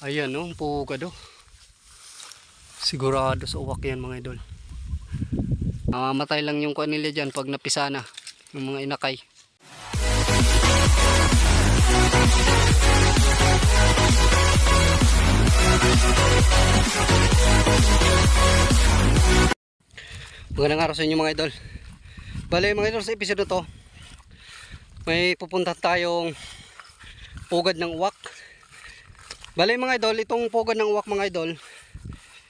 Ayan no, pugad oh. Sigurado sa uwak yan mga idol. Mamamatay lang yung kuan nila dyan pag napisa na yung mga inakay. Magandang araw sa inyo mga idol. Bale mga idol, sa episode to may pupunta tayong pugad ng uwak. Bale mga idol, itong pugad ng uwak mga idol,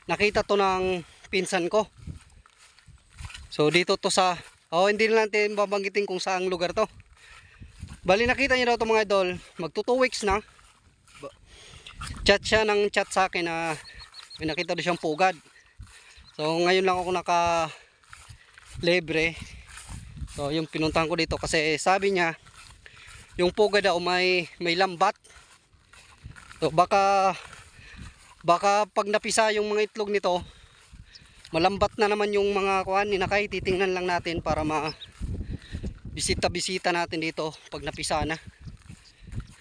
nakita to ng pinsan ko. So dito to sa hindi na natin babanggitin kung saang lugar to. Bali nakita niyo daw to mga idol, magto 2 weeks na. Chat siya ng chat sa akin na may nakita doon siyang pugad. So ngayon lang ako naka libre. So yung pinuntahan ko dito kasi sabi niya yung pugad daw may lambat. So baka pag napisa yung mga itlog nito, malambat na naman yung mga kuan ni nakay. Titingnan lang natin para bisita natin dito pag napisa na.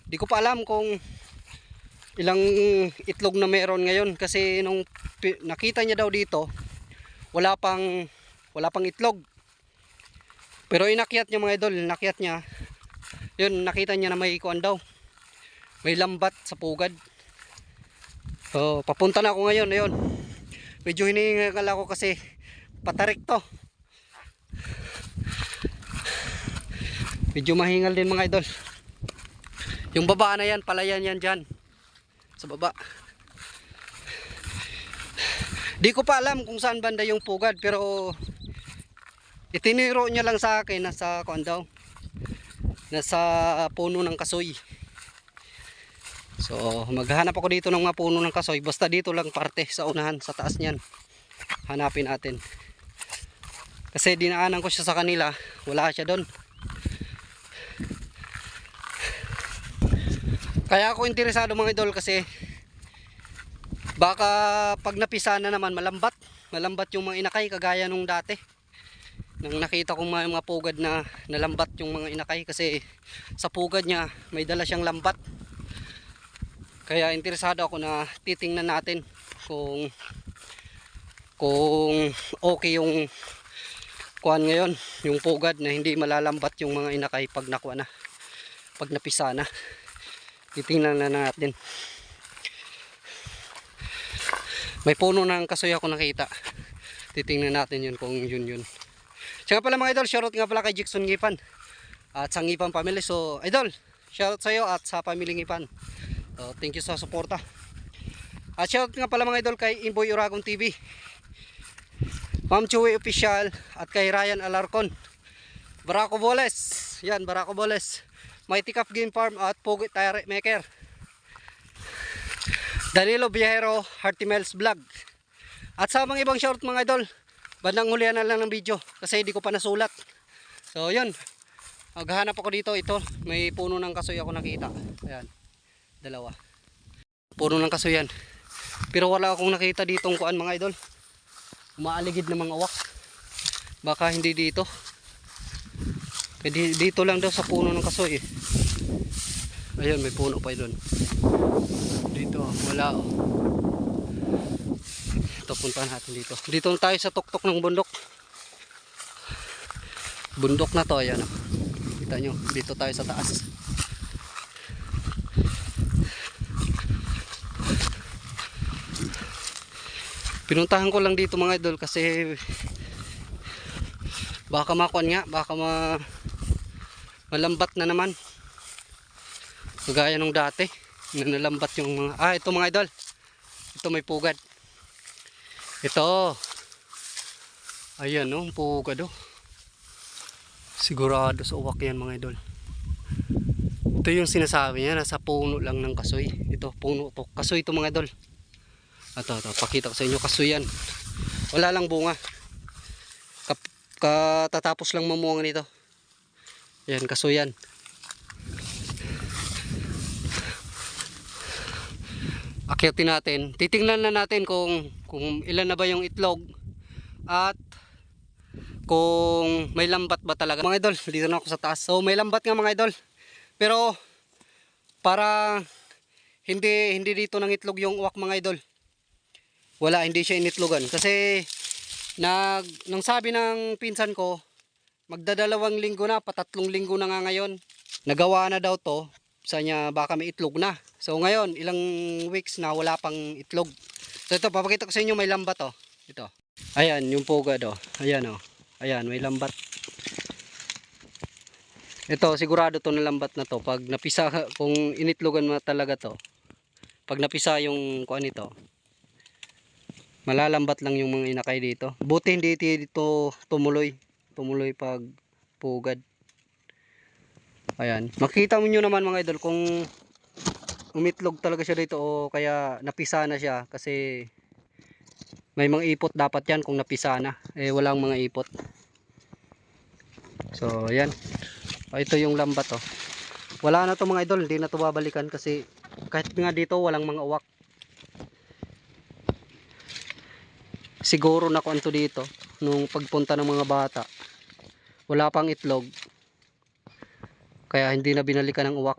Di ko pa alam kung ilang itlog na meron ngayon kasi nung nakita niya daw dito wala pang itlog. Pero inakyat niya mga idol, inakyat niya. Yun, nakita niya na may kuan daw. May lambat sa pugad. So, papunta na ako ngayon. Ayun. Medyo hinihingal ako kasi patarik to. Medyo mahingal din mga idol. Yung baba na yan, palayan yan dyan. Sa baba. Di ko pa alam kung saan banda yung pugad pero itiniro niya lang sa akin nasa kuan daw. Nasa puno ng kasoy. So maghahanap ako dito ng mga puno ng kasoy. Basta dito lang parte sa unahan, sa taas niyan. Hanapin natin. Kasi dinaanan ko siya sa kanila, wala siya doon. Kaya ako interesado mga idol kasi baka pag napisa na naman malambat yung mga inakay kagaya nung dati. Nang nakita kong mga pugad na nalambat yung mga inakay kasi sa pugad niya may dala siyang lambat. Kaya interesado ako na titingnan natin kung okay yung kuan ngayon, yung pugad na hindi malalambat yung mga inakay pag nakuha na, pag napisa na. Titingnan na natin. May puno ng kasoy ako nakita. Titingnan natin yun kung yun. Siya nga pala mga idol, shoutout nga pala kay Jackson Ngipan at sa Ngipan family. So idol, shoutout sa iyo at sa family Ngipan. So, thank you sa suporta. At shoutout nga pala mga idol kay Imboy Uragon TV, Ma'am Chewy Official at kay Ryan Alarcon, Barako Boles, yan Barako Boles, Mighty Cup Game Farm at Pugit Tire Maker, Danilo Viajero, Hearty Mel's Vlog. At sa mga ibang shoutout mga idol, bandang hulihan na lang ng video kasi hindi ko pa nasulat. So yun, maghahanap ako dito. Ito, may puno ng kasoy ako nakita. Ayan, dalawa puno ng kasoy yan. Pero wala akong nakita ditong kuan mga idol, umaaligid ng mga uwak. Baka hindi dito, dito lang daw sa puno ng kasoy eh. Ayun, may puno pa doon. Dito wala oh. Ito, puntahan natin dito. Dito tayo sa tuktok ng bundok. Bundok na to, ayan. Kita nyo, dito tayo sa taas. Pinuntahan ko lang dito mga idol kasi baka makuan nga, baka malambat na naman. Kagaya nung dati, na nalambat yung mga, ito mga idol. Ito may pugad. Ito. Ayan no, pugad oh. Sigurado sa uwak yan mga idol. Ito yung sinasabi niya, nasa puno lang ng kasoy. Ito, puno to. Kasoy ito mga idol. Ito, pakita ko sa inyo, kasoy yan. Wala lang bunga. Katatapos lang mamunga nito. Ayan, kasoy yan. Akyatin natin. Titingnan na natin kung ilan na ba yung itlog at kung may lambat ba talaga. Mga idol, dito na ako sa taas. So may lambat nga mga idol. Pero para hindi dito nangitlog yung uwak mga idol. Wala, hindi siya initlogan kasi nang sabi ng pinsan ko, magdadalawang linggo na, patatlong linggo na nga ngayon. Nagawa na daw to, sa niya baka may itlog na. So ngayon, ilang weeks na wala pang itlog. So ito, papakita ko sa inyo, may lambat oh. Ito. Ayan, yung pugad oh. Ayan oh. Ayan, may lambat. Ito, sigurado to na lambat na to. Pag napisa, kung initlogan mo talaga to, pag napisa yung kuan nito, malalambat lang yung mga inakay dito. Buti hindi dito tumuloy pag pugad. Ayan, makita mo nyo naman mga idol kung umitlog talaga siya dito o kaya napisa na siya, kasi may mga ipot dapat yan kung napisa na. Eh walang mga ipot. So ayan, ito yung lambat oh. Wala na to mga idol, hindi na to babalikan kasi kahit nga dito walang mga uwak. Siguro na kuan to dito nung pagpunta ng mga bata, wala pang itlog, kaya hindi na binalikan ng uwak.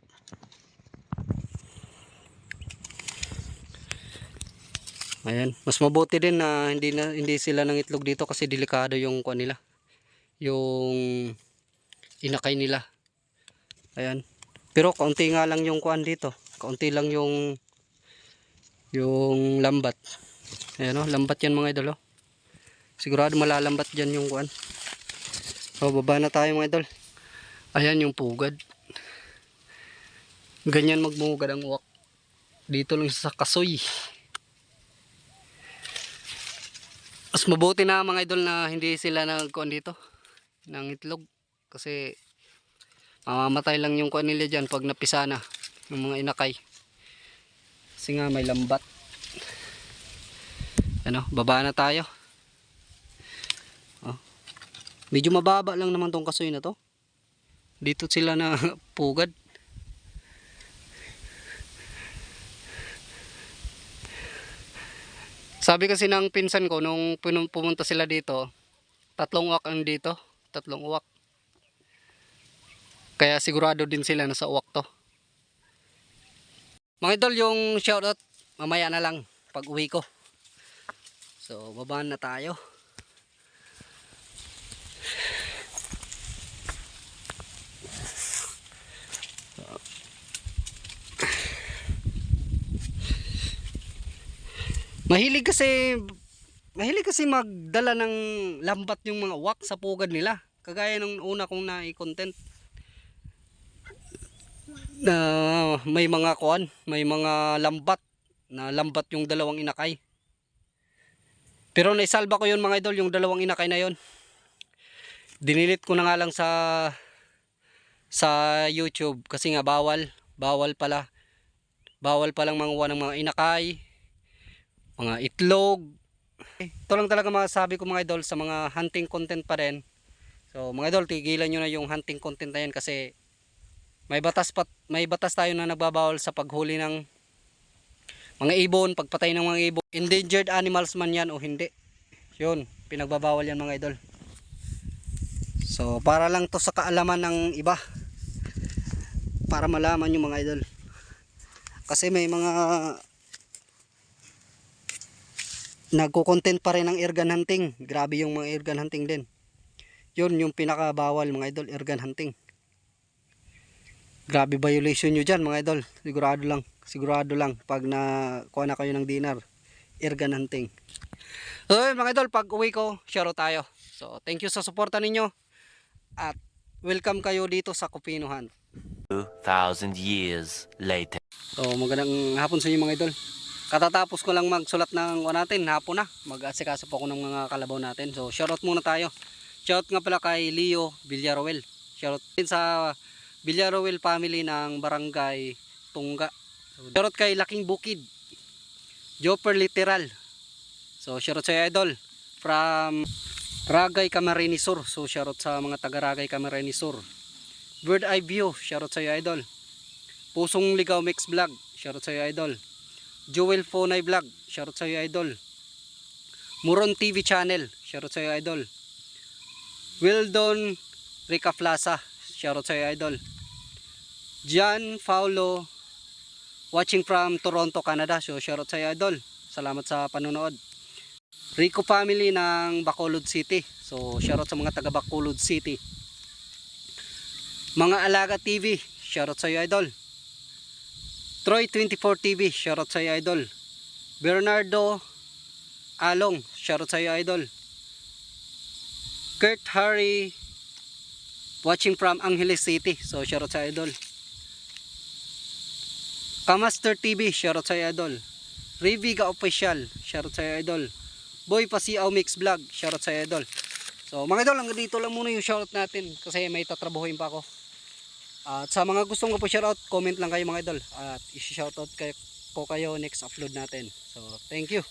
Ayan, mas mabuti din na hindi sila nang itlog dito kasi delikado yung kuan nila, yung inakay nila. Ayan, pero kaunti nga lang yung kuan dito, kaunti lang yung lambat. Ayan oh, lambat yan mga idol oh. Sigurado malalambat dyan yung kuan. So baba na tayo mga idol. Ayan yung pugad. Ganyan magmugad ang uwak. Dito lang sa kasoy. Mas mabuti na mga idol na hindi sila nagkuan dito ng itlog. Kasi mamamatay lang yung kuan nila dyan pag napisa na yung mga inakay. Kasi nga may lambat. Ano, baba na tayo. Oh. Medyo mababa lang naman tong kasoy na to. Dito sila na pugad. Sabi kasi ng pinsan ko nung pumunta sila dito, 3 uwak ang dito, 3 uwak. Kaya sigurado din sila na sa uwak to. Mga idol, yung shoutout mamaya na lang pag uwi ko. So baba na tayo. Mahilig kasi magdala ng lambat yung mga uwak sa pugad nila. Kagaya nung una kong na-content na may mga kuan, may mga lambat yung dalawang inakay. Pero naisalba ko yun mga idol, yung dalawang inakay na yun. Dinilit ko na nga lang sa YouTube kasi nga bawal palang manguha ng mga inakay, mga itlog. Ito lang talaga masasabi ko mga idol sa mga hunting content pa rin. So mga idol, tigilan nyo na yung hunting content na yan kasi may batas tayo na nagbabawal sa paghuli ng mga ibon, pagpatay ng mga ibon. Endangered animals man yan o hindi, yun, pinagbabawal yan mga idol. So para lang to sa kaalaman ng iba, para malaman nyo mga idol. Kasi may mga nagko-content pa rin ng airgun hunting. Grabe yung mga airgun hunting din. Yun yung pinakabawal mga idol, airgun hunting. Grabe violation nyo dyan mga idol. Sigurado lang pag nakuha na kayo ng dinar, airgun hunting. So mga idol, pag uwi ko, share tayo. So thank you sa suporta ninyo at welcome kayo dito sa Cupino Hunt. 2,000 years later. So magandang hapon sa inyo mga idol. Katatapos ko lang magsulat ng natin, hapon na. Mag-asikaso po ako ng mga kalabaw natin. So shoutout muna tayo. Shoutout nga pala kay Leo Villaruel. Shoutout din sa Villaruel family ng Barangay Tungga. So, shoutout kay Laking Bukid, Jopper Literal. So shoutout sa idol from Ragay Camarines Sur. So shoutout sa mga taga Ragay Camarines Sur. Bird Eye View, shoutout sa idol. Pusong Ligaw Mix Vlog, shoutout sa idol. Joel Fonay Vlog, shoutout sa idol. Muron TV Channel, shoutout sa idol. Wildon Rica Plaza, shoutout sa idol. Gian Paulo watching from Toronto, Canada. So shoutout sa iyo, idol. Salamat sa panonood. Rico family ng Bacolod City. So shoutout sa mga taga Bacolod City. Mga Alaga TV, shoutout sa iyo, idol. Troy 24 TV, shoutout sa iyo, idol. Bernardo Along, shoutout sa iyo, idol. Kurt Harry, watching from Angeles City. So shoutout sa iyo, idol. Kamaster TV, shoutout sa iyo, idol. Riviga Official, shoutout sa iyo, idol. Boy Pasiaw Mix Vlog, shoutout sa iyo, idol. So mga idol, hanggang dito lang muna yung shoutout natin kasi may tatrabahuin pa ako. At sa mga gustong ko po shoutout, comment lang kayo mga idol. At isi-shoutout ko kayo next upload natin. So thank you.